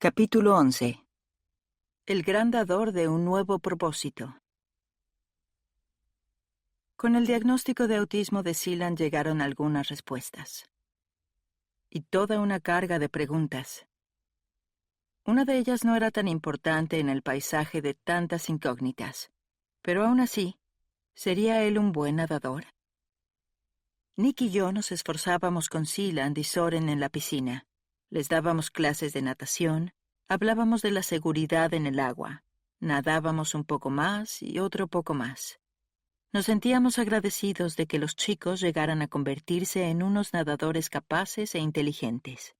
Capítulo 11. El gran dador de un nuevo propósito. Con el diagnóstico de autismo de Sealand llegaron algunas respuestas. Y toda una carga de preguntas. Una de ellas no era tan importante en el paisaje de tantas incógnitas, pero aún así, ¿sería él un buen nadador? Nick y yo nos esforzábamos con Sealand y Soren en la piscina. Les dábamos clases de natación, hablábamos de la seguridad en el agua, nadábamos un poco más y otro poco más. Nos sentíamos agradecidos de que los chicos llegaran a convertirse en unos nadadores capaces e inteligentes.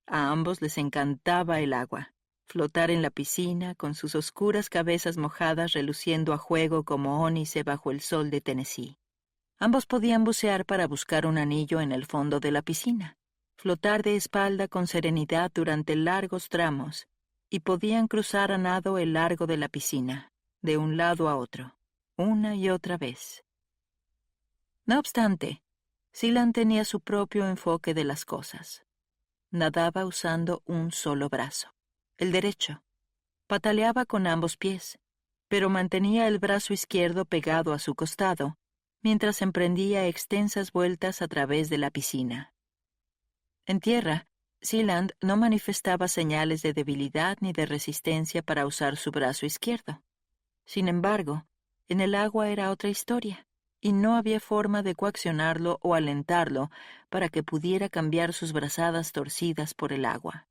A ambos les encantaba el agua, flotar en la piscina con sus oscuras cabezas mojadas reluciendo a juego como ónice bajo el sol de Tennessee. Ambos podían bucear para buscar un anillo en el fondo de la piscina, flotar de espalda con serenidad durante largos tramos, y podían cruzar a nado el largo de la piscina, de un lado a otro, una y otra vez. No obstante, Sealand tenía su propio enfoque de las cosas. Nadaba usando un solo brazo, el derecho. Pataleaba con ambos pies, pero mantenía el brazo izquierdo pegado a su costado, mientras emprendía extensas vueltas a través de la piscina. En tierra, Sealand no manifestaba señales de debilidad ni de resistencia para usar su brazo izquierdo. Sin embargo, en el agua era otra historia, y no había forma de coaccionarlo o alentarlo para que pudiera cambiar sus brazadas torcidas por el agua.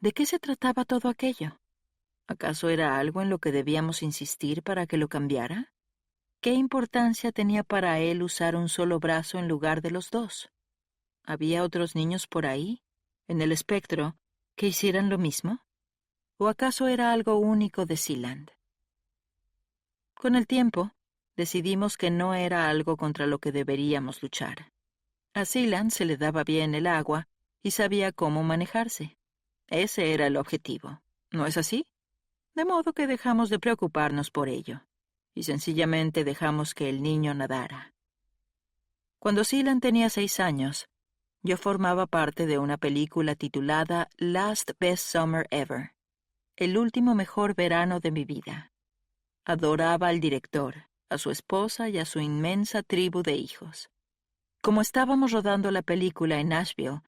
¿De qué se trataba todo aquello? ¿Acaso era algo en lo que debíamos insistir para que lo cambiara? ¿Qué importancia tenía para él usar un solo brazo en lugar de los dos? ¿Había otros niños por ahí, en el espectro, que hicieran lo mismo? ¿O acaso era algo único de Sealand? Con el tiempo, decidimos que no era algo contra lo que deberíamos luchar. A Sealand se le daba bien el agua y sabía cómo manejarse. Ese era el objetivo, ¿no es así? De modo que dejamos de preocuparnos por ello, y sencillamente dejamos que el niño nadara. Cuando Sealand tenía 6 años, yo formaba parte de una película titulada Last Best Summer Ever, el último mejor verano de mi vida. Adoraba al director, a su esposa y a su inmensa tribu de hijos. Como estábamos rodando la película en Nashville,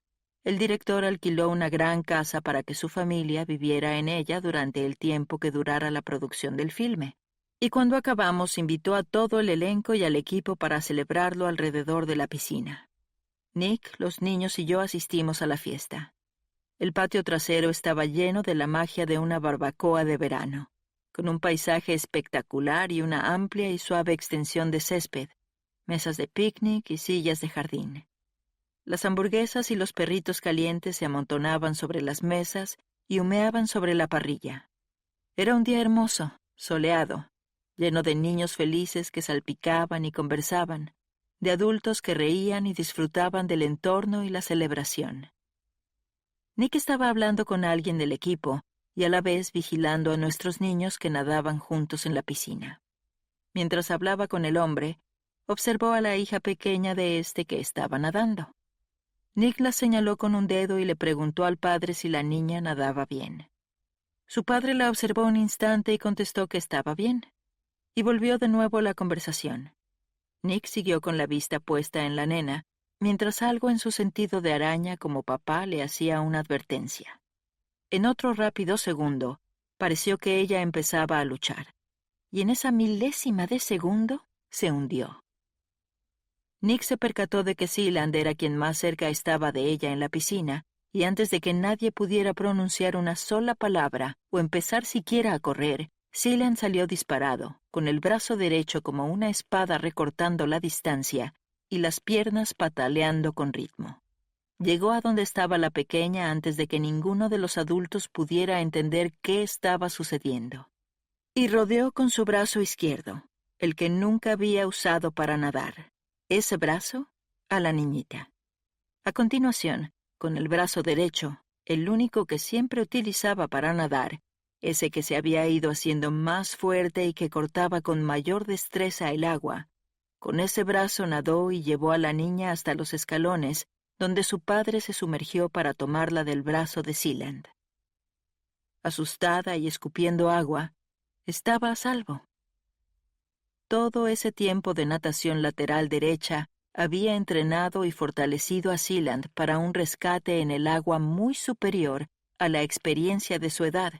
el director alquiló una gran casa para que su familia viviera en ella durante el tiempo que durara la producción del filme. Y cuando acabamos, invitó a todo el elenco y al equipo para celebrarlo alrededor de la piscina. Nick, los niños y yo asistimos a la fiesta. El patio trasero estaba lleno de la magia de una barbacoa de verano, con un paisaje espectacular y una amplia y suave extensión de césped, mesas de picnic y sillas de jardín. Las hamburguesas y los perritos calientes se amontonaban sobre las mesas y humeaban sobre la parrilla. Era un día hermoso, soleado, lleno de niños felices que salpicaban y conversaban, de adultos que reían y disfrutaban del entorno y la celebración. Nick estaba hablando con alguien del equipo y a la vez vigilando a nuestros niños que nadaban juntos en la piscina. Mientras hablaba con el hombre, observó a la hija pequeña de este que estaba nadando. Nick la señaló con un dedo y le preguntó al padre si la niña nadaba bien. Su padre la observó un instante y contestó que estaba bien, y volvió de nuevo la conversación. Nick siguió con la vista puesta en la nena, mientras algo en su sentido de araña como papá le hacía una advertencia. En otro rápido segundo, pareció que ella empezaba a luchar, y en esa milésima de segundo se hundió. Nick se percató de que Sealand era quien más cerca estaba de ella en la piscina, y antes de que nadie pudiera pronunciar una sola palabra o empezar siquiera a correr, Sealand salió disparado, con el brazo derecho como una espada recortando la distancia y las piernas pataleando con ritmo. Llegó a donde estaba la pequeña antes de que ninguno de los adultos pudiera entender qué estaba sucediendo. Y rodeó con su brazo izquierdo, el que nunca había usado para nadar, ese brazo a la niñita. A continuación, con el brazo derecho, el único que siempre utilizaba para nadar, ese que se había ido haciendo más fuerte y que cortaba con mayor destreza el agua, con ese brazo nadó y llevó a la niña hasta los escalones, donde su padre se sumergió para tomarla del brazo de Sealand. asustada y escupiendo agua, estaba a salvo. Todo ese tiempo de natación lateral derecha había entrenado y fortalecido a Sealand para un rescate en el agua muy superior a la experiencia de su edad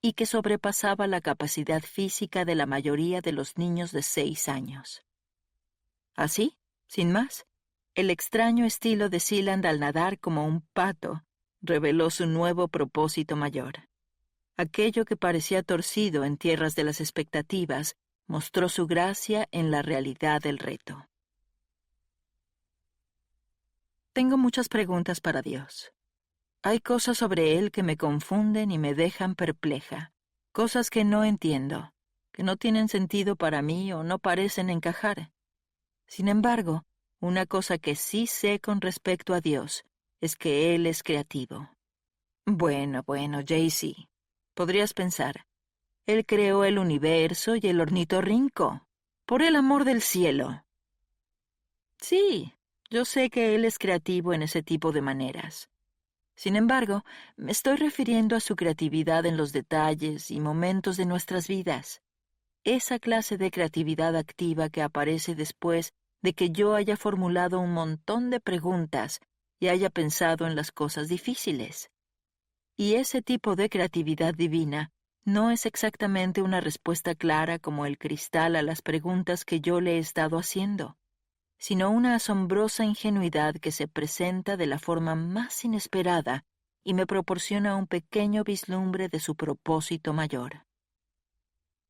y que sobrepasaba la capacidad física de la mayoría de los niños de 6 años. Así, sin más, el extraño estilo de Sealand al nadar como un pato reveló su nuevo propósito mayor. Aquello que parecía torcido en tierras de las expectativas mostró su gracia en la realidad del reto. Tengo muchas preguntas para Dios. Hay cosas sobre Él que me confunden y me dejan perpleja, cosas que no entiendo, que no tienen sentido para mí o no parecen encajar. Sin embargo, una cosa que sí sé con respecto a Dios es que Él es creativo. Bueno, Jaycee, podrías pensar, Él creó el universo y el ornitorrinco. Por el amor del cielo. Sí, yo sé que Él es creativo en ese tipo de maneras. Sin embargo, me estoy refiriendo a su creatividad en los detalles y momentos de nuestras vidas. Esa clase de creatividad activa que aparece después de que yo haya formulado un montón de preguntas y haya pensado en las cosas difíciles. Y ese tipo de creatividad divina no es exactamente una respuesta clara como el cristal a las preguntas que yo le he estado haciendo, sino una asombrosa ingenuidad que se presenta de la forma más inesperada y me proporciona un pequeño vislumbre de su propósito mayor.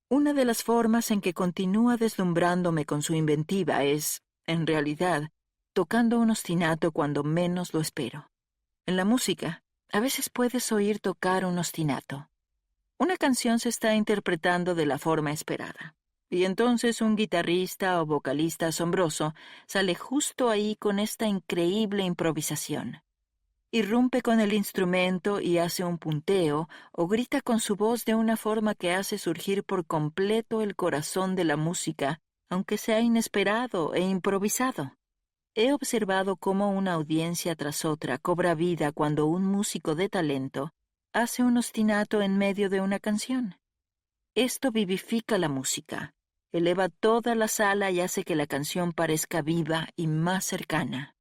Una de las formas en que continúa deslumbrándome con su inventiva es, en realidad, tocando un ostinato cuando menos lo espero. En la música, a veces puedes oír tocar un ostinato. Una canción se está interpretando de la forma esperada, y entonces un guitarrista o vocalista asombroso sale justo ahí con esta increíble improvisación. Irrumpe con el instrumento y hace un punteo o grita con su voz de una forma que hace surgir por completo el corazón de la música, aunque sea inesperado e improvisado. He observado cómo una audiencia tras otra cobra vida cuando un músico de talento hace un ostinato en medio de una canción. Esto vivifica la música, eleva toda la sala y hace que la canción parezca viva y más cercana.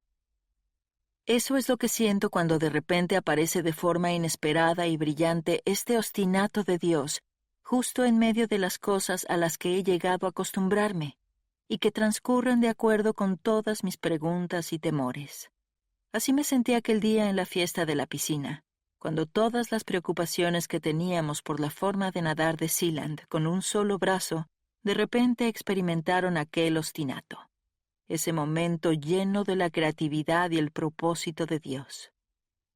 Eso es lo que siento cuando de repente aparece de forma inesperada y brillante este ostinato de Dios, justo en medio de las cosas a las que he llegado a acostumbrarme, y que transcurren de acuerdo con todas mis preguntas y temores. Así me sentí aquel día en la fiesta de la piscina, cuando todas las preocupaciones que teníamos por la forma de nadar de Sealand con un solo brazo, de repente experimentaron aquel ostinato. Ese momento lleno de la creatividad y el propósito de Dios.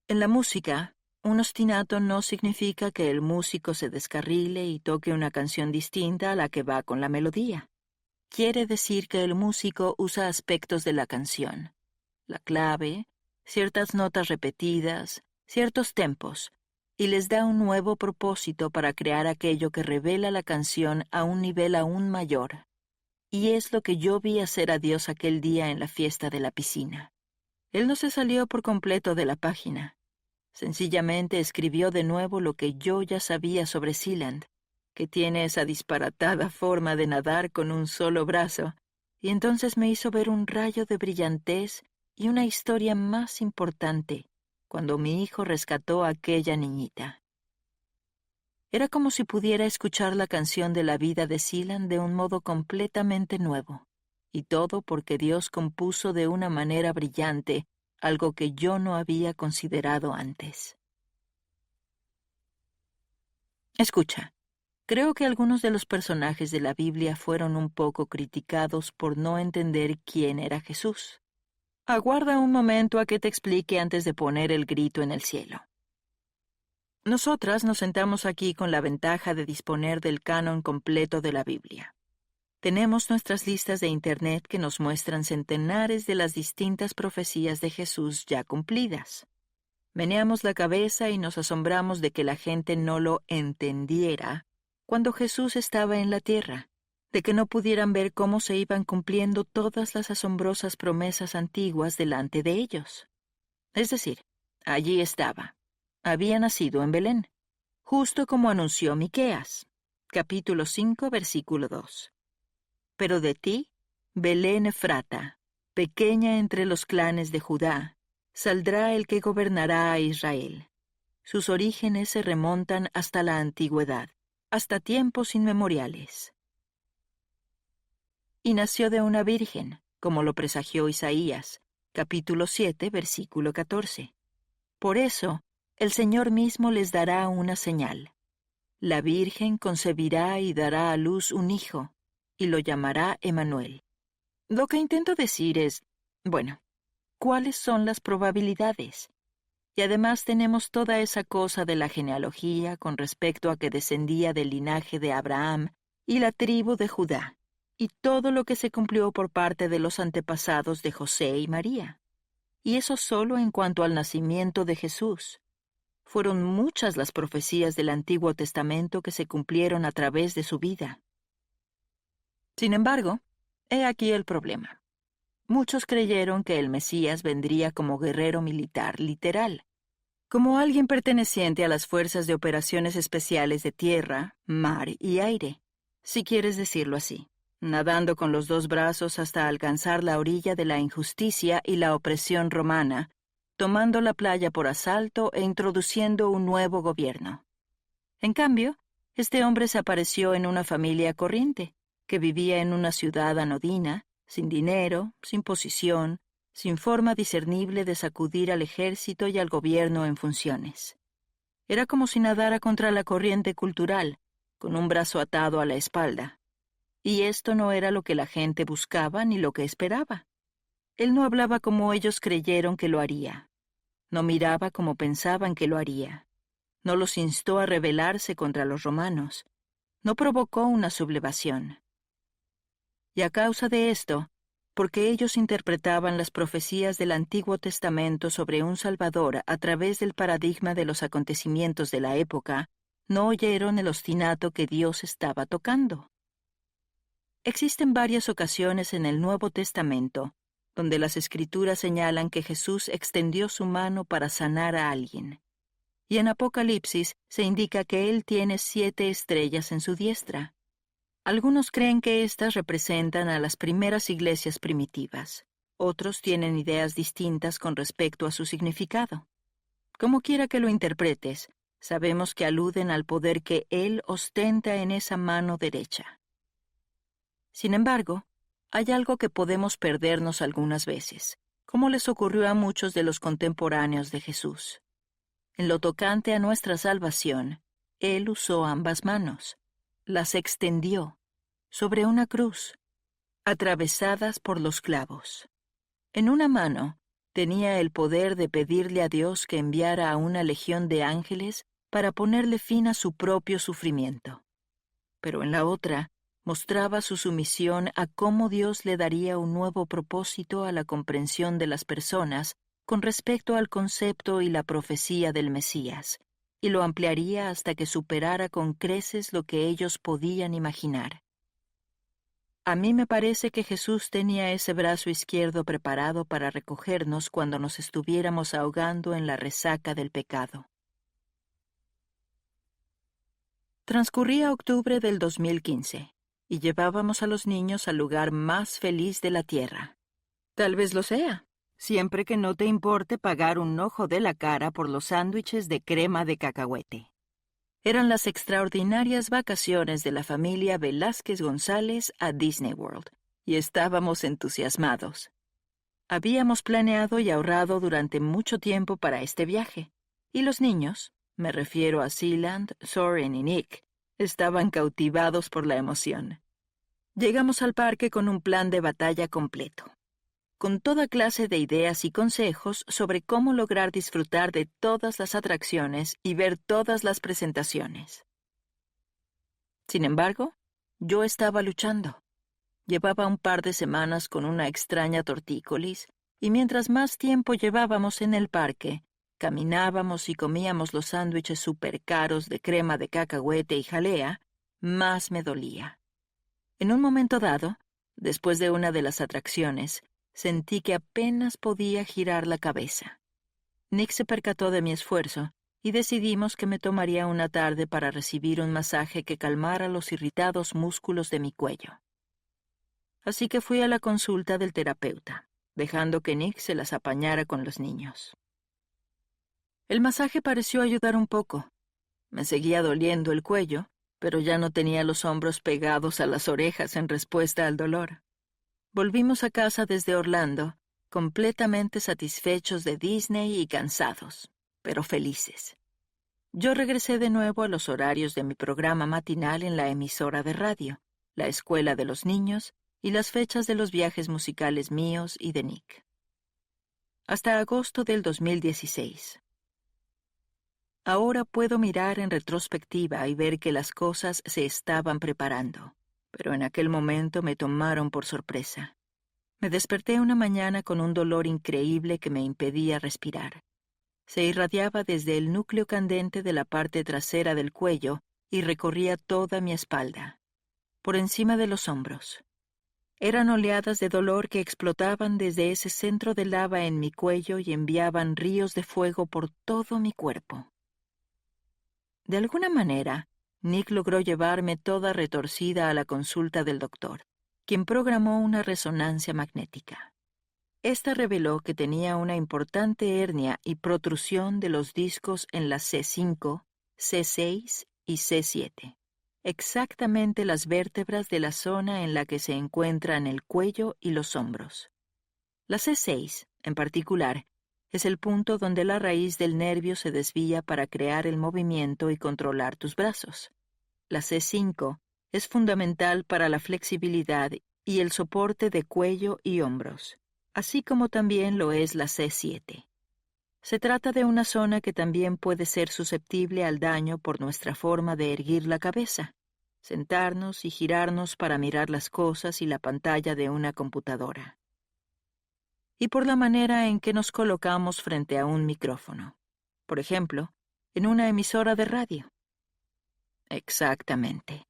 En la música, un ostinato no significa que el músico se descarrile y toque una canción distinta a la que va con la melodía. Quiere decir que el músico usa aspectos de la canción, la clave, ciertas notas repetidas, ciertos tempos, y les da un nuevo propósito para crear aquello que revela la canción a un nivel aún mayor. Y es lo que yo vi hacer a Dios aquel día en la fiesta de la piscina. Él no se salió por completo de la página. Sencillamente escribió de nuevo lo que yo ya sabía sobre Sealand, que tiene esa disparatada forma de nadar con un solo brazo, y entonces me hizo ver un rayo de brillantez y una historia más importante cuando mi hijo rescató a aquella niñita. Era como si pudiera escuchar la canción de la vida de Sealand de un modo completamente nuevo, y todo porque Dios compuso de una manera brillante algo que yo no había considerado antes. Escucha, creo que algunos de los personajes de la Biblia fueron un poco criticados por no entender quién era Jesús. Aguarda un momento a que te explique antes de poner el grito en el cielo. Nosotras nos sentamos aquí con la ventaja de disponer del canon completo de la Biblia. Tenemos nuestras listas de Internet que nos muestran centenares de las distintas profecías de Jesús ya cumplidas. Meneamos la cabeza y nos asombramos de que la gente no lo entendiera cuando Jesús estaba en la tierra, de que no pudieran ver cómo se iban cumpliendo todas las asombrosas promesas antiguas delante de ellos. Es decir, allí estaba. Había nacido en Belén. justo como anunció Miqueas, capítulo 5, versículo 2. Pero de ti, Belén Efrata, pequeña entre los clanes de Judá, saldrá el que gobernará a Israel. Sus orígenes se remontan hasta la antigüedad, hasta tiempos inmemoriales. Y nació de una virgen, como lo presagió Isaías, capítulo 7, versículo 14. Por eso, el Señor mismo les dará una señal. La Virgen concebirá y dará a luz un hijo, y lo llamará Emmanuel. Lo que intento decir es, bueno, ¿cuáles son las probabilidades? Y además tenemos toda esa cosa de la genealogía con respecto a que descendía del linaje de Abraham y la tribu de Judá, y todo lo que se cumplió por parte de los antepasados de José y María. Y eso solo en cuanto al nacimiento de Jesús. Fueron muchas las profecías del Antiguo Testamento que se cumplieron a través de su vida. Sin embargo, he aquí el problema. Muchos creyeron que el Mesías vendría como guerrero militar literal, como alguien perteneciente a las fuerzas de operaciones especiales de tierra, mar y aire, si quieres decirlo así, nadando con los dos brazos hasta alcanzar la orilla de la injusticia y la opresión romana, tomando la playa por asalto e introduciendo un nuevo gobierno. En cambio, este hombre se apareció en una familia corriente, que vivía en una ciudad anodina, sin dinero, sin posición, sin forma discernible de sacudir al ejército y al gobierno en funciones. Era como si nadara contra la corriente cultural, con un brazo atado a la espalda. Y esto no era lo que la gente buscaba ni lo que esperaba. Él no hablaba como ellos creyeron que lo haría. No miraba como pensaban que lo haría. No los instó a rebelarse contra los romanos. No provocó una sublevación. Y a causa de esto, porque ellos interpretaban las profecías del Antiguo Testamento sobre un Salvador a través del paradigma de los acontecimientos de la época, no oyeron el ostinato que Dios estaba tocando. Existen varias ocasiones en el Nuevo Testamento donde las Escrituras señalan que Jesús extendió su mano para sanar a alguien. Y en Apocalipsis se indica que Él tiene 7 estrellas en su diestra. Algunos creen que éstas representan a las primeras iglesias primitivas. Otros tienen ideas distintas con respecto a su significado. Como quiera que lo interpretes, sabemos que aluden al poder que Él ostenta en esa mano derecha. Sin embargo, hay algo que podemos perdernos algunas veces, como les ocurrió a muchos de los contemporáneos de Jesús. En lo tocante a nuestra salvación, Él usó ambas manos, las extendió, sobre una cruz, atravesadas por los clavos. En una mano, tenía el poder de pedirle a Dios que enviara a una legión de ángeles para ponerle fin a su propio sufrimiento. Pero en la otra, mostraba su sumisión a cómo Dios le daría un nuevo propósito a la comprensión de las personas con respecto al concepto y la profecía del Mesías, y lo ampliaría hasta que superara con creces lo que ellos podían imaginar. A mí me parece que Jesús tenía ese brazo izquierdo preparado para recogernos cuando nos estuviéramos ahogando en la resaca del pecado. Transcurría octubre del 2015. Y llevábamos a los niños al lugar más feliz de la tierra. Tal vez lo sea, siempre que no te importe pagar un ojo de la cara por los sándwiches de crema de cacahuete. Eran las extraordinarias vacaciones de la familia Velázquez González a Disney World, y estábamos entusiasmados. Habíamos planeado y ahorrado durante mucho tiempo para este viaje, y los niños, me refiero a Sealand, Soren y Nick, estaban cautivados por la emoción. Llegamos al parque con un plan de batalla completo, con toda clase de ideas y consejos sobre cómo lograr disfrutar de todas las atracciones y ver todas las presentaciones. Sin embargo, yo estaba luchando. Llevaba un par de semanas con una extraña tortícolis, y mientras más tiempo llevábamos en el parque, caminábamos y comíamos los sándwiches súper caros de crema de cacahuete y jalea, más me dolía. En un momento dado, después de una de las atracciones, sentí que apenas podía girar la cabeza. Nick se percató de mi esfuerzo y decidimos que me tomaría una tarde para recibir un masaje que calmara los irritados músculos de mi cuello. Así que fui a la consulta del terapeuta, dejando que Nick se las apañara con los niños. El masaje pareció ayudar un poco. Me seguía doliendo el cuello, pero ya no tenía los hombros pegados a las orejas en respuesta al dolor. Volvimos a casa desde Orlando, completamente satisfechos de Disney y cansados, pero felices. Yo regresé de nuevo a los horarios de mi programa matinal en la emisora de radio, la escuela de los niños y las fechas de los viajes musicales míos y de Nick. Hasta agosto del 2016. Ahora puedo mirar en retrospectiva y ver que las cosas se estaban preparando, pero en aquel momento me tomaron por sorpresa. Me desperté una mañana con un dolor increíble que me impedía respirar. Se irradiaba desde el núcleo candente de la parte trasera del cuello y recorría toda mi espalda, por encima de los hombros. Eran oleadas de dolor que explotaban desde ese centro de lava en mi cuello y enviaban ríos de fuego por todo mi cuerpo. De alguna manera, Nick logró llevarme toda retorcida a la consulta del doctor, quien programó una resonancia magnética. Esta reveló que tenía una importante hernia y protrusión de los discos en la C5, C6 y C7, exactamente las vértebras de la zona en la que se encuentran el cuello y los hombros. La C6, en particular, es el punto donde la raíz del nervio se desvía para crear el movimiento y controlar tus brazos. La C5 es fundamental para la flexibilidad y el soporte de cuello y hombros, así como también lo es la C7. Se trata de una zona que también puede ser susceptible al daño por nuestra forma de erguir la cabeza, sentarnos y girarnos para mirar las cosas y la pantalla de una computadora. Y por la manera en que nos colocamos frente a un micrófono. Por ejemplo, en una emisora de radio. Exactamente.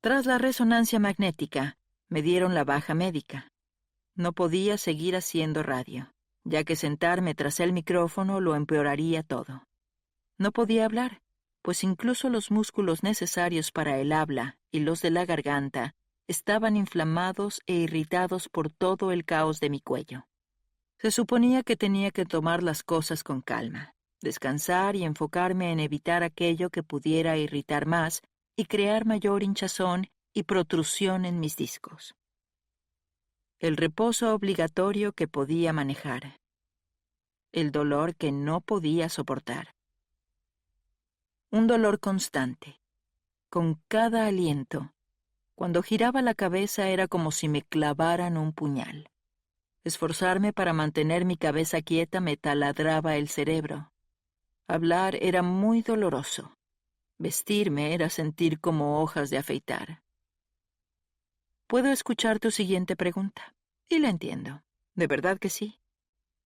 Tras la resonancia magnética, me dieron la baja médica. No podía seguir haciendo radio, ya que sentarme tras el micrófono lo empeoraría todo. No podía hablar, pues incluso los músculos necesarios para el habla y los de la garganta estaban inflamados e irritados por todo el caos de mi cuello. Se suponía que tenía que tomar las cosas con calma, descansar y enfocarme en evitar aquello que pudiera irritar más y crear mayor hinchazón y protrusión en mis discos. El reposo obligatorio que podía manejar. El dolor que no podía soportar. Un dolor constante. Con cada aliento. Cuando giraba la cabeza era como si me clavaran un puñal. Esforzarme para mantener mi cabeza quieta me taladraba el cerebro. Hablar era muy doloroso. Vestirme era sentir como hojas de afeitar. ¿Puedo escuchar tu siguiente pregunta? Y la entiendo. De verdad que sí.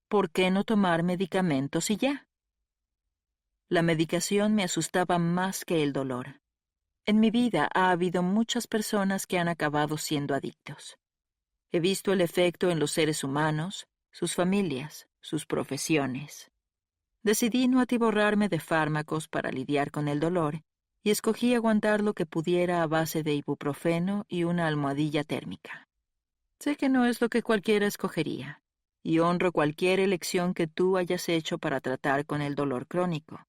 ¿Por qué no tomar medicamentos y ya? La medicación me asustaba más que el dolor. En mi vida ha habido muchas personas que han acabado siendo adictos. He visto el efecto en los seres humanos, sus familias, sus profesiones. Decidí no atiborrarme de fármacos para lidiar con el dolor y escogí aguantar lo que pudiera a base de ibuprofeno y una almohadilla térmica. Sé que no es lo que cualquiera escogería, y honro cualquier elección que tú hayas hecho para tratar con el dolor crónico.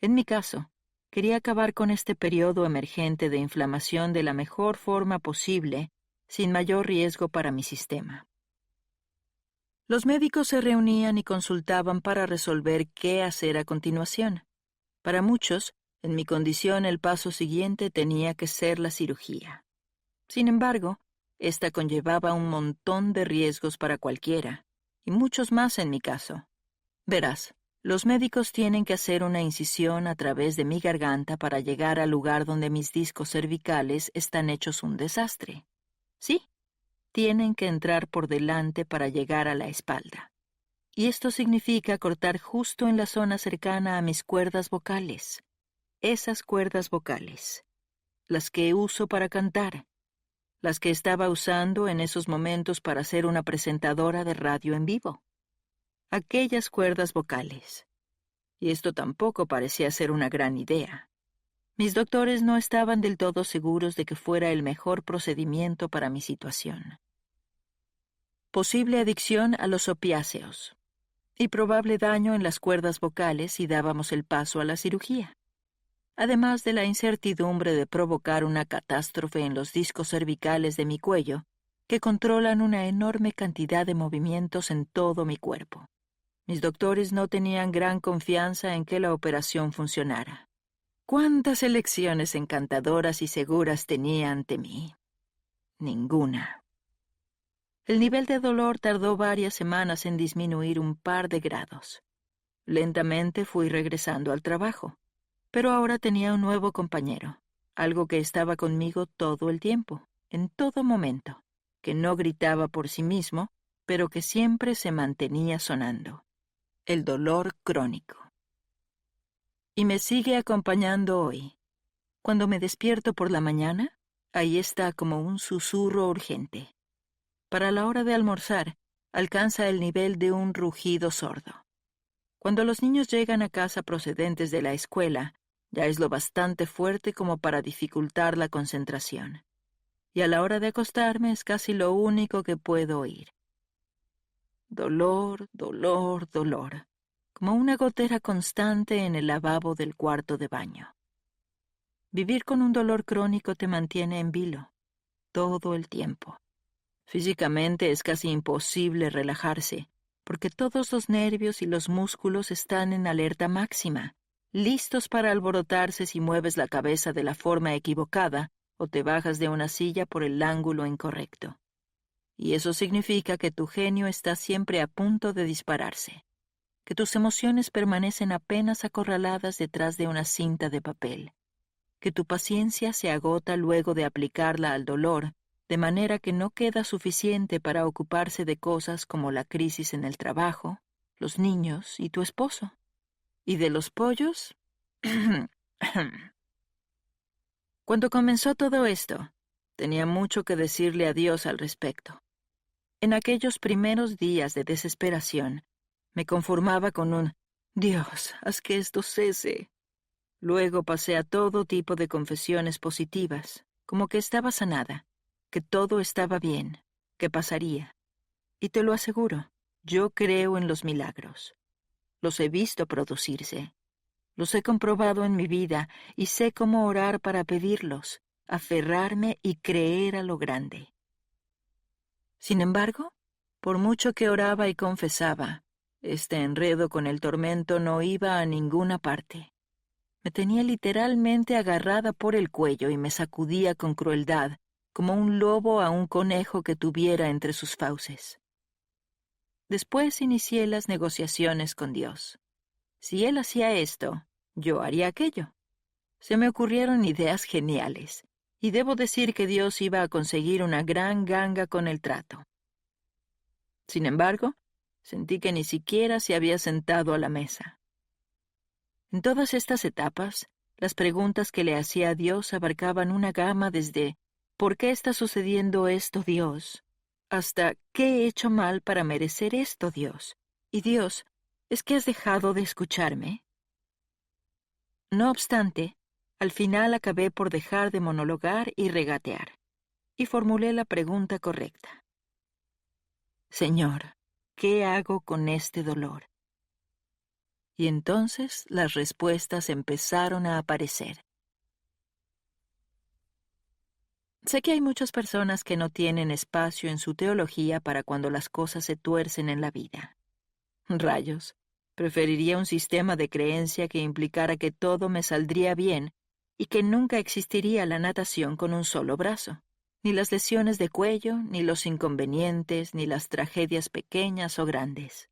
En mi caso, quería acabar con este periodo emergente de inflamación de la mejor forma posible, sin mayor riesgo para mi sistema. Los médicos se reunían y consultaban para resolver qué hacer a continuación. Para muchos, en mi condición el paso siguiente tenía que ser la cirugía. Sin embargo, esta conllevaba un montón de riesgos para cualquiera, y muchos más en mi caso. Verás, los médicos tienen que hacer una incisión a través de mi garganta para llegar al lugar donde mis discos cervicales están hechos un desastre. Sí, tienen que entrar por delante para llegar a la espalda. Y esto significa cortar justo en la zona cercana a mis cuerdas vocales. Esas cuerdas vocales. Las que uso para cantar. Las que estaba usando en esos momentos para ser una presentadora de radio en vivo. Aquellas cuerdas vocales. y esto tampoco parecía ser una gran idea. Mis doctores no estaban del todo seguros de que fuera el mejor procedimiento para mi situación. Posible adicción a los opiáceos y probable daño en las cuerdas vocales si dábamos el paso a la cirugía, además de la incertidumbre de provocar una catástrofe en los discos cervicales de mi cuello, que controlan una enorme cantidad de movimientos en todo mi cuerpo. Mis doctores no tenían gran confianza en que la operación funcionara. ¿Cuántas elecciones encantadoras y seguras tenía ante mí? Ninguna. El nivel de dolor tardó varias semanas en disminuir un par de grados. Lentamente fui regresando al trabajo, pero ahora tenía un nuevo compañero, algo que estaba conmigo todo el tiempo, en todo momento, que no gritaba por sí mismo, pero que siempre se mantenía sonando. El dolor crónico. Y me sigue acompañando hoy. Cuando me despierto por la mañana, ahí está como un susurro urgente. Para la hora de almorzar, alcanza el nivel de un rugido sordo. Cuando los niños llegan a casa procedentes de la escuela, ya es lo bastante fuerte como para dificultar la concentración. Y a la hora de acostarme es casi lo único que puedo oír. Dolor, dolor, dolor, como una gotera constante en el lavabo del cuarto de baño. Vivir con un dolor crónico te mantiene en vilo, todo el tiempo. Físicamente es casi imposible relajarse, porque todos los nervios y los músculos están en alerta máxima, listos para alborotarse si mueves la cabeza de la forma equivocada o te bajas de una silla por el ángulo incorrecto. Y eso significa que tu genio está siempre a punto de dispararse, que tus emociones permanecen apenas acorraladas detrás de una cinta de papel, que tu paciencia se agota luego de aplicarla al dolor, de manera que no queda suficiente para ocuparse de cosas como la crisis en el trabajo, los niños y tu esposo. ¿Y de los pollos? Cuando comenzó todo esto, tenía mucho que decirle a Dios al respecto. En aquellos primeros días de desesperación, me conformaba con un «Dios, haz que esto cese». Luego pasé a todo tipo de confesiones positivas, como que estaba sanada, que todo estaba bien, que pasaría. Y te lo aseguro, yo creo en los milagros. Los he visto producirse. Los he comprobado en mi vida y sé cómo orar para pedirlos, aferrarme y creer a lo grande. Sin embargo, por mucho que oraba y confesaba, este enredo con el tormento no iba a ninguna parte. Me tenía literalmente agarrada por el cuello y me sacudía con crueldad, como un lobo a un conejo que tuviera entre sus fauces. Después inicié las negociaciones con Dios. Si Él hacía esto, yo haría aquello. Se me ocurrieron ideas geniales, y debo decir que Dios iba a conseguir una gran ganga con el trato. Sin embargo, sentí que ni siquiera se había sentado a la mesa. En todas estas etapas, las preguntas que le hacía a Dios abarcaban una gama desde ¿por qué está sucediendo esto, Dios?, hasta ¿qué he hecho mal para merecer esto, Dios? Y Dios, ¿es que has dejado de escucharme? No obstante, al final acabé por dejar de monologar y regatear, y formulé la pregunta correcta. Señor, ¿qué hago con este dolor? Y entonces las respuestas empezaron a aparecer. Sé que hay muchas personas que no tienen espacio en su teología para cuando las cosas se tuercen en la vida. Rayos, preferiría un sistema de creencia que implicara que todo me saldría bien y que nunca existiría la natación con un solo brazo, ni las lesiones de cuello, ni los inconvenientes, ni las tragedias pequeñas o grandes.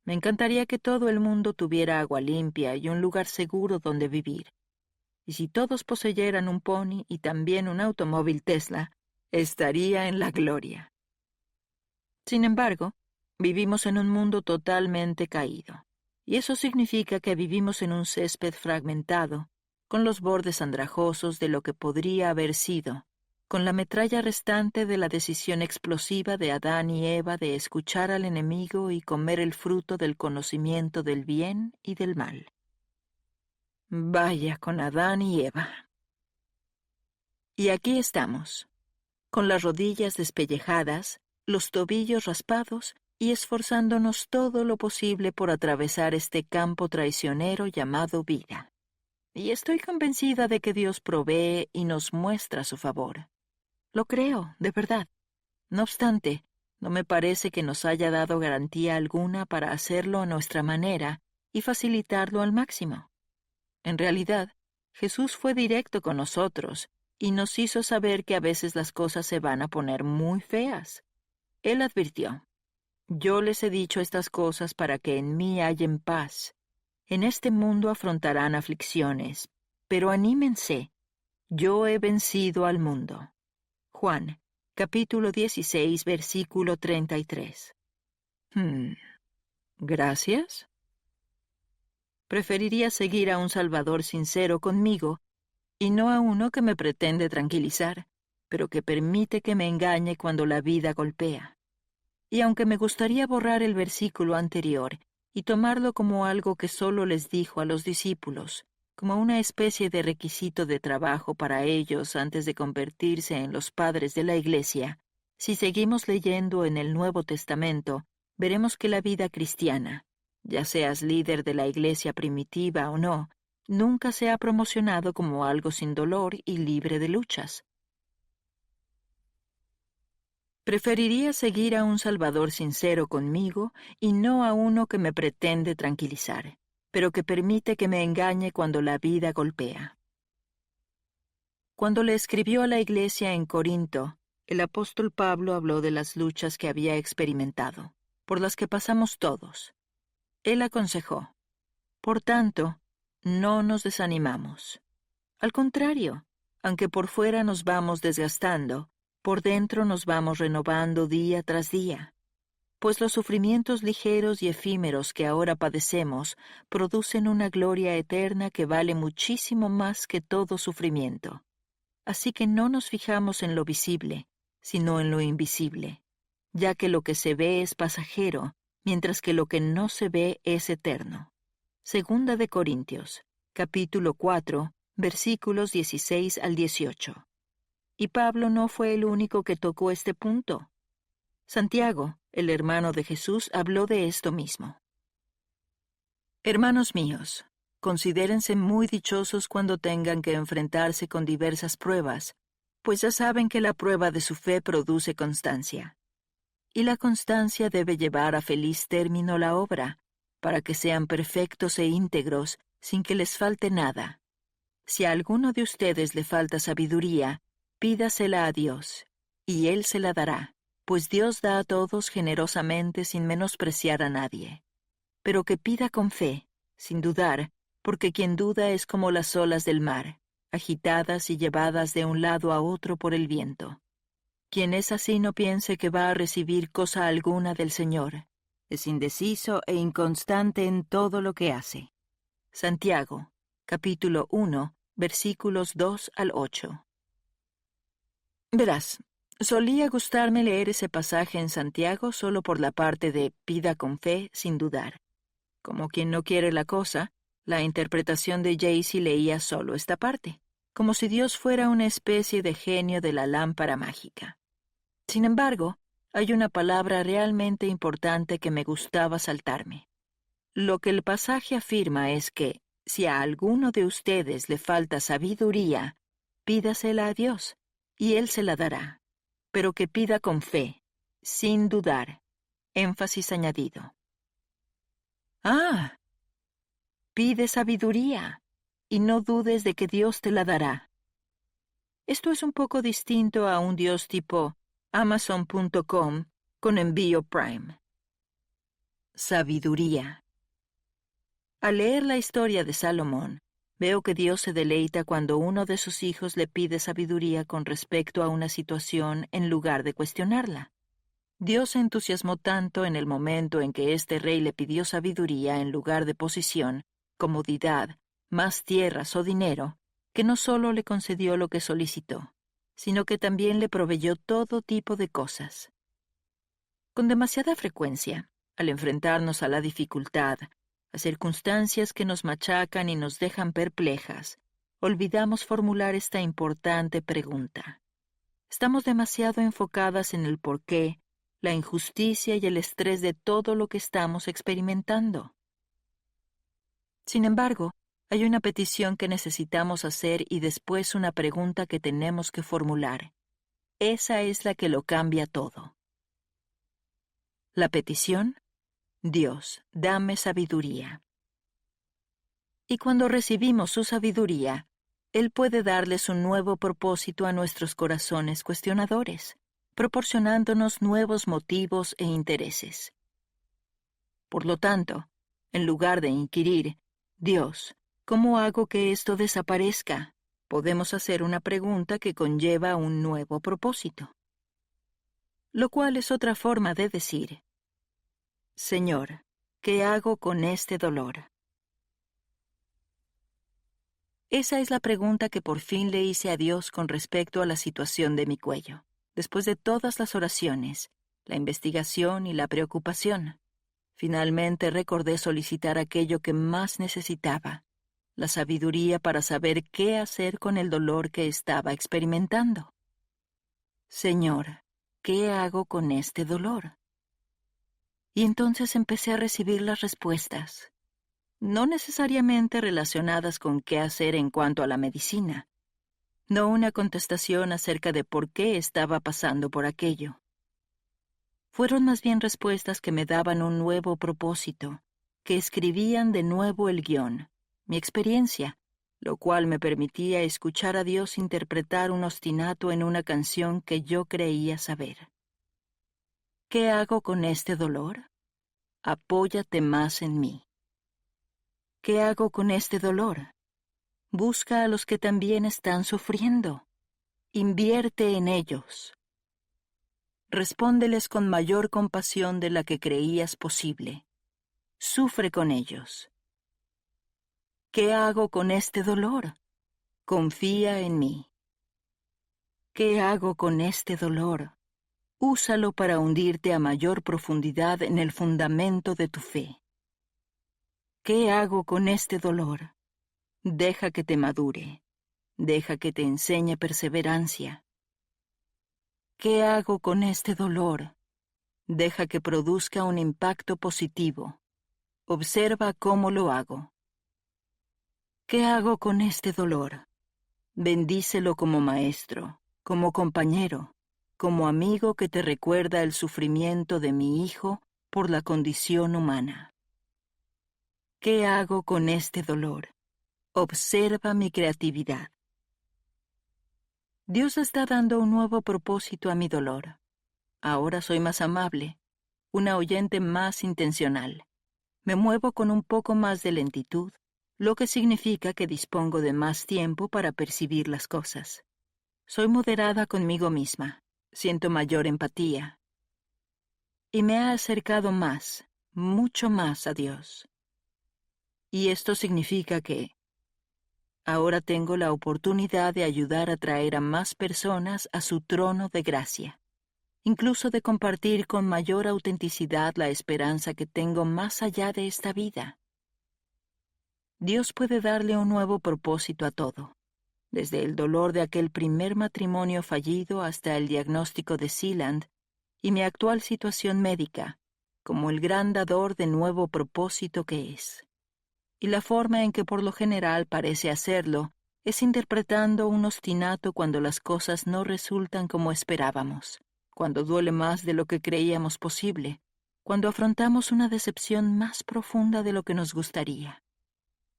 Me encantaría que todo el mundo tuviera agua limpia y un lugar seguro donde vivir. Y si todos poseyeran un pony y también un automóvil Tesla, estaría en la gloria. Sin embargo, vivimos en un mundo totalmente caído, y eso significa que vivimos en un césped fragmentado, con los bordes andrajosos de lo que podría haber sido, con la metralla restante de la decisión explosiva de Adán y Eva de escuchar al enemigo y comer el fruto del conocimiento del bien y del mal. Vaya con Adán y Eva. Y aquí estamos, con las rodillas despellejadas, los tobillos raspados y esforzándonos todo lo posible por atravesar este campo traicionero llamado vida. Y estoy convencida de que Dios provee y nos muestra su favor. Lo creo, de verdad. No obstante, no me parece que nos haya dado garantía alguna para hacerlo a nuestra manera y facilitarlo al máximo. En realidad, Jesús fue directo con nosotros y nos hizo saber que a veces las cosas se van a poner muy feas. Él advirtió: «Yo les he dicho estas cosas para que en mí hallen paz. En este mundo afrontarán aflicciones, pero anímense, yo he vencido al mundo». Juan, capítulo 16, versículo 33. ¿Gracias? Preferiría seguir a un Salvador sincero conmigo y no a uno que me pretende tranquilizar, pero que permite que me engañe cuando la vida golpea. Y aunque me gustaría borrar el versículo anterior y tomarlo como algo que solo les dijo a los discípulos, como una especie de requisito de trabajo para ellos antes de convertirse en los padres de la Iglesia, si seguimos leyendo en el Nuevo Testamento, veremos que la vida cristiana, ya seas líder de la Iglesia primitiva o no, nunca se ha promocionado como algo sin dolor y libre de luchas. Preferiría seguir a un Salvador sincero conmigo y no a uno que me pretende tranquilizar, pero que permite que me engañe cuando la vida golpea. Cuando le escribió a la iglesia en Corinto, el apóstol Pablo habló de las luchas que había experimentado, por las que pasamos todos. Él aconsejó: «Por tanto, no nos desanimamos. Al contrario, aunque por fuera nos vamos desgastando, por dentro nos vamos renovando día tras día, pues los sufrimientos ligeros y efímeros que ahora padecemos producen una gloria eterna que vale muchísimo más que todo sufrimiento. Así que no nos fijamos en lo visible, sino en lo invisible, ya que lo que se ve es pasajero, mientras que lo que no se ve es eterno». Segunda de Corintios, capítulo 4, versículos 16 al 18. Y Pablo no fue el único que tocó este punto. Santiago, el hermano de Jesús, habló de esto mismo. Hermanos míos, considérense muy dichosos cuando tengan que enfrentarse con diversas pruebas, pues ya saben que la prueba de su fe produce constancia. Y la constancia debe llevar a feliz término la obra, para que sean perfectos e íntegros, sin que les falte nada. Si a alguno de ustedes le falta sabiduría, pídasela a Dios, y Él se la dará, pues Dios da a todos generosamente sin menospreciar a nadie. Pero que pida con fe, sin dudar, porque quien duda es como las olas del mar, agitadas y llevadas de un lado a otro por el viento. Quien es así no piense que va a recibir cosa alguna del Señor. Es indeciso e inconstante en todo lo que hace. Santiago, capítulo 1, versículos 2 al 8. Verás, solía gustarme leer ese pasaje en Santiago solo por la parte de pida con fe, sin dudar. Como quien no quiere la cosa, la interpretación de Jaycee leía solo esta parte, como si Dios fuera una especie de genio de la lámpara mágica. Sin embargo, hay una palabra realmente importante que me gustaba saltarme. Lo que el pasaje afirma es que, si a alguno de ustedes le falta sabiduría, pídasela a Dios, y Él se la dará, pero que pida con fe, sin dudar. Énfasis añadido. Pide sabiduría, y no dudes de que Dios te la dará. Esto es un poco distinto a un Dios tipo Amazon.com con envío Prime. Sabiduría. Al leer la historia de Salomón, veo que Dios se deleita cuando uno de sus hijos le pide sabiduría con respecto a una situación en lugar de cuestionarla. Dios se entusiasmó tanto en el momento en que este rey le pidió sabiduría en lugar de posición, comodidad, más tierras o dinero, que no solo le concedió lo que solicitó, sino que también le proveyó todo tipo de cosas. Con demasiada frecuencia, al enfrentarnos a la dificultad, las circunstancias que nos machacan y nos dejan perplejas, olvidamos formular esta importante pregunta. Estamos demasiado enfocadas en el porqué, la injusticia y el estrés de todo lo que estamos experimentando. Sin embargo, hay una petición que necesitamos hacer y después una pregunta que tenemos que formular. Esa es la que lo cambia todo. La petición: Dios, dame sabiduría. Y cuando recibimos su sabiduría, Él puede darles un nuevo propósito a nuestros corazones cuestionadores, proporcionándonos nuevos motivos e intereses. Por lo tanto, en lugar de inquirir, Dios, ¿cómo hago que esto desaparezca?, podemos hacer una pregunta que conlleva un nuevo propósito. Lo cual es otra forma de decir: Señor, ¿qué hago con este dolor? Esa es la pregunta que por fin le hice a Dios con respecto a la situación de mi cuello, después de todas las oraciones, la investigación y la preocupación. Finalmente recordé solicitar aquello que más necesitaba, la sabiduría para saber qué hacer con el dolor que estaba experimentando. Señor, ¿qué hago con este dolor? Y entonces empecé a recibir las respuestas, no necesariamente relacionadas con qué hacer en cuanto a la medicina, no una contestación acerca de por qué estaba pasando por aquello. Fueron más bien respuestas que me daban un nuevo propósito, que escribían de nuevo el guión, mi experiencia, lo cual me permitía escuchar a Dios interpretar un ostinato en una canción que yo creía saber. ¿Qué hago con este dolor? Apóyate más en mí. ¿Qué hago con este dolor? Busca a los que también están sufriendo. Invierte en ellos. Respóndeles con mayor compasión de la que creías posible. Sufre con ellos. ¿Qué hago con este dolor? Confía en mí. ¿Qué hago con este dolor? Úsalo para hundirte a mayor profundidad en el fundamento de tu fe. ¿Qué hago con este dolor? Deja que te madure. Deja que te enseñe perseverancia. ¿Qué hago con este dolor? Deja que produzca un impacto positivo. Observa cómo lo hago. ¿Qué hago con este dolor? Bendícelo como maestro, como compañero, como amigo que te recuerda el sufrimiento de mi hijo por la condición humana. ¿Qué hago con este dolor? Observa mi creatividad. Dios está dando un nuevo propósito a mi dolor. Ahora soy más amable, una oyente más intencional. Me muevo con un poco más de lentitud, lo que significa que dispongo de más tiempo para percibir las cosas. Soy moderada conmigo misma, siento mayor empatía. Y me ha acercado más, mucho más a Dios. Y esto significa que ahora tengo la oportunidad de ayudar a traer a más personas a su trono de gracia, incluso de compartir con mayor autenticidad la esperanza que tengo más allá de esta vida. Dios puede darle un nuevo propósito a todo, desde el dolor de aquel primer matrimonio fallido hasta el diagnóstico de Sealand y mi actual situación médica, como el gran dador de nuevo propósito que es. Y la forma en que por lo general parece hacerlo es interpretando un ostinato cuando las cosas no resultan como esperábamos, cuando duele más de lo que creíamos posible, cuando afrontamos una decepción más profunda de lo que nos gustaría.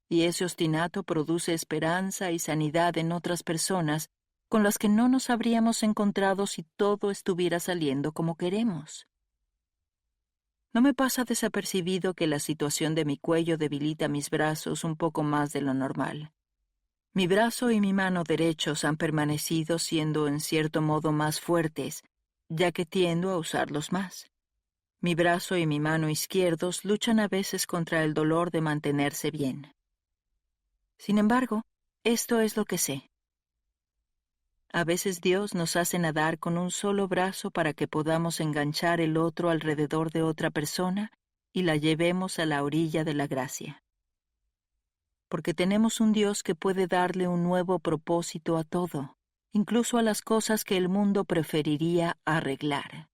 Y ese ostinato produce esperanza y sanidad en otras personas con las que no nos habríamos encontrado si todo estuviera saliendo como queremos. No me pasa desapercibido que la situación de mi cuello debilita mis brazos un poco más de lo normal. Mi brazo y mi mano derechos han permanecido siendo en cierto modo más fuertes, ya que tiendo a usarlos más. Mi brazo y mi mano izquierdos luchan a veces contra el dolor de mantenerse bien. Sin embargo, esto es lo que sé. A veces Dios nos hace nadar con un solo brazo para que podamos enganchar el otro alrededor de otra persona y la llevemos a la orilla de la gracia. Porque tenemos un Dios que puede darle un nuevo propósito a todo, incluso a las cosas que el mundo preferiría arreglar.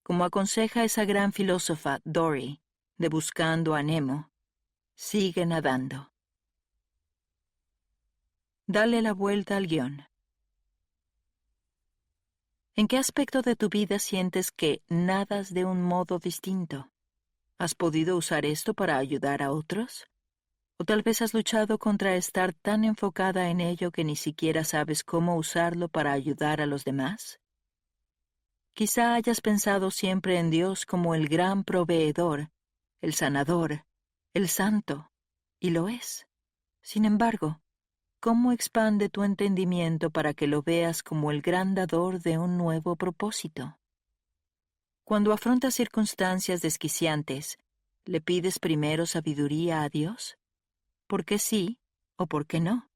Como aconseja esa gran filósofa Dory, de Buscando a Nemo, sigue nadando. Dale la vuelta al guión. ¿En qué aspecto de tu vida sientes que nadas de un modo distinto? ¿Has podido usar esto para ayudar a otros? ¿O tal vez has luchado contra estar tan enfocada en ello que ni siquiera sabes cómo usarlo para ayudar a los demás? Quizá hayas pensado siempre en Dios como el gran proveedor, el sanador, el santo, y lo es. Sin embargo, ¿cómo expande tu entendimiento para que lo veas como el gran dador de un nuevo propósito? Cuando afrontas circunstancias desquiciantes, ¿le pides primero sabiduría a Dios? ¿Por qué sí o por qué no?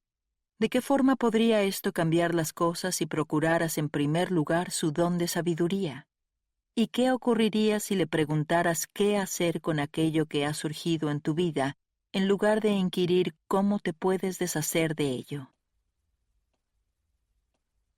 ¿De qué forma podría esto cambiar las cosas si procuraras en primer lugar su don de sabiduría? ¿Y qué ocurriría si le preguntaras qué hacer con aquello que ha surgido en tu vida, en lugar de inquirir cómo te puedes deshacer de ello?